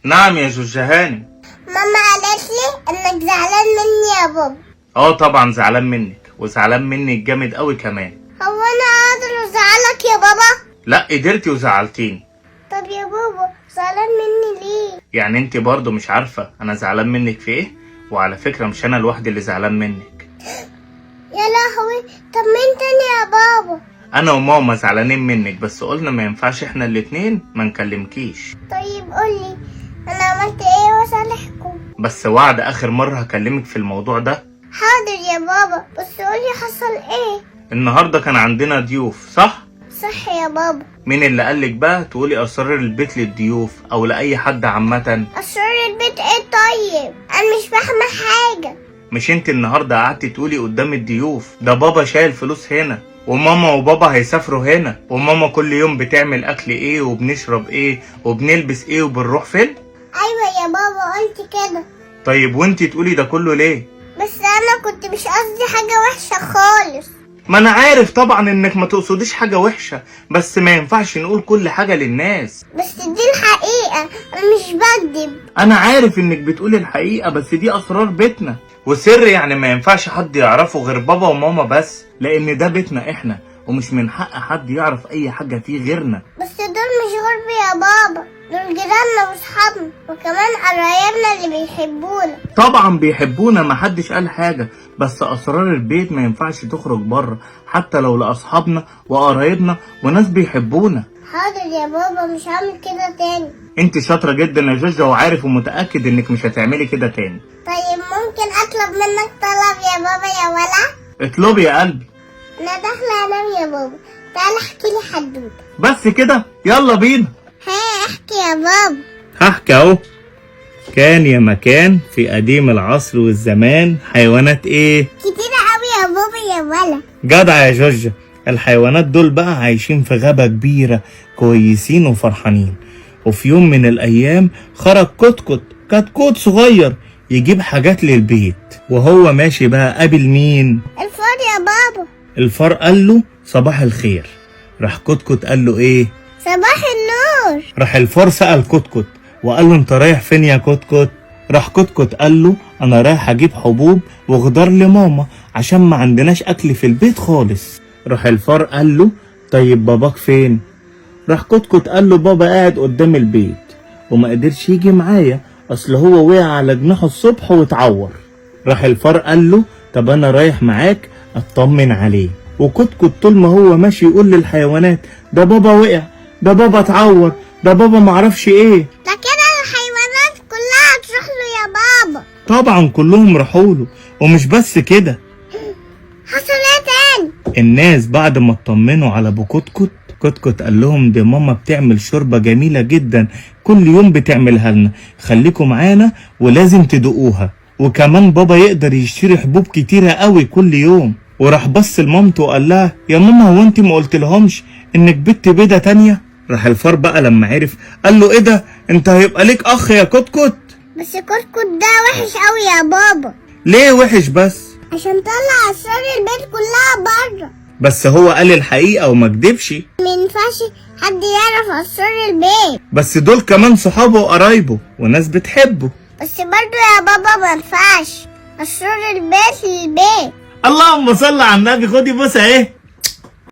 نعم يا جوجهاني. ماما قالت لي انك زعلان مني يا بابا. طبعا زعلان منك، وزعلان منك جامد قوي كمان. هو انا قادر ازعلك يا بابا؟ لا قدرتي وزعلتيني. طب يا بابا زعلان مني ليه؟ يعني انت برضو مش عارفة انا زعلان منك في ايه؟ وعلى فكرة مش انا لوحدي اللي زعلان منك. يا لهوي، طب مين تاني يا بابا؟ انا وماما زعلانين منك، بس قلنا ما ينفعش احنا الاتنين ما نكلمكيش. طيب قولي انا عملت ايه وصالحكم؟ بس وعد اخر مرة هكلمك في الموضوع ده. حاضر يا بابا، بس قولي حصل ايه؟ النهاردة كان عندنا ضيوف صح؟ صح يا بابا. مين اللي قالك بقى تقولي اسرار البيت للضيوف او لاي حد عامة؟ اسرار البيت ايه؟ طيب انا مش فاهمه حاجه. مش انت النهاردة قعدتي تقولي قدام الضيوف ده بابا شايل فلوس هنا، وماما وبابا هيسافروا هنا، وماما كل يوم بتعمل اكل ايه وبنشرب ايه وبنلبس ايه وبنروح فين؟ ايوه يا بابا قلت كده. طيب وانت تقولي ده كله ليه؟ بس انا كنت مش قصدي حاجه وحشه خالص. ما انا عارف طبعا انك ما تقصديش حاجة وحشة، بس ما ينفعش نقول كل حاجة للناس. بس دي الحقيقه، انا مش بكدب. انا عارف انك بتقولي الحقيقة، بس دي اسرار بيتنا وسر، يعني ما ينفعش حد يعرفه غير بابا وماما بس، لان ده بيتنا احنا ومش من حق حد يعرف اي حاجة فيه غيرنا. بس دول مش غرب يا بابا، دول جيراننا واصحابنا وكمان قرايبنا اللي بيحبونا. طبعا بيحبونا، ما حدش قال حاجة، بس اسرار البيت ما ينفعش تخرج بره، حتى لو لاصحابنا وقرايبنا وناس بيحبونا. حاضر يا بابا، مش هعمل كده تاني. انت شاطرة جدا يا جوجة، وعارف ومتأكد انك مش هتعملي كده تاني. طيب ممكن اطلب منك طلب يا بابا يا ولا؟ اطلبي يا قلبي. انا داخله انام يا بابا، تعال احكي لي حدوته. بس كده؟ يلا بينا. احكي يا بابا. هحكي اهو. كان يا مكان في قديم العصر والزمان حيوانات ايه؟ كتيرة قوي يا بابا يا ولا. جدع يا جوجة. الحيوانات دول بقى عايشين في غابة كبيرة، كويسين وفرحانين. وفي يوم من الايام خرج كتكوت صغير يجيب حاجات للبيت، وهو ماشي بقى قابل مين؟ الفار يا بابا. الفار قال له صباح الخير. راح كتكوت قال له ايه؟ صباح النور. راح الفار سأل كتكوت وقال له انت رايح فين يا كتكوت؟ راح كتكوت قال له انا رايح اجيب حبوب وخضار لماما عشان ما عندناش اكل في البيت خالص. راح الفار قال له طيب باباك فين؟ راح كتكوت قال له بابا قاعد قدام البيت وما قدرش يجي معايا، اصل هو وقع على جناحه الصبح واتعور. راح الفار قال له طب انا رايح معاك اطمن عليه. وكتكوت طول ما هو ماشي يقول للحيوانات ده بابا وقع، ده بابا اتعور، ده بابا معرفش ايه. ده كده الحيوانات كلها تروح له يا بابا. طبعا كلهم راحوله، ومش بس كده، حصل ايه تاني؟ الناس بعد ما اطمنوا على ابو كتكوت قال لهم دي ماما بتعمل شوربة جميلة جدا كل يوم بتعملها لنا، خليكم معانا ولازم تدوقوها، وكمان بابا يقدر يشتري حبوب كتيرة قوي كل يوم. وراح بص لمامته وقال لها يا ماما هو انت ما قلتلهمش انك بنت بيضة تانية؟ راح الفار بقى لما عرف قال له ايه ده، انت هيبقى ليك اخ يا كتكوت. بس كتكوت ده وحش قوي يا بابا. ليه وحش بس؟ عشان طلع اسرار البيت كلها بره. بس هو قال الحقيقة وما كدبش. مينفعش حد يعرف اسرار البيت. بس دول كمان صحابه وقرايبه وناس بتحبه. بس برضو يا بابا ما ينفعش اسرار البيت للبيت. اللهم صل على النبي. خدي بوسه اهي.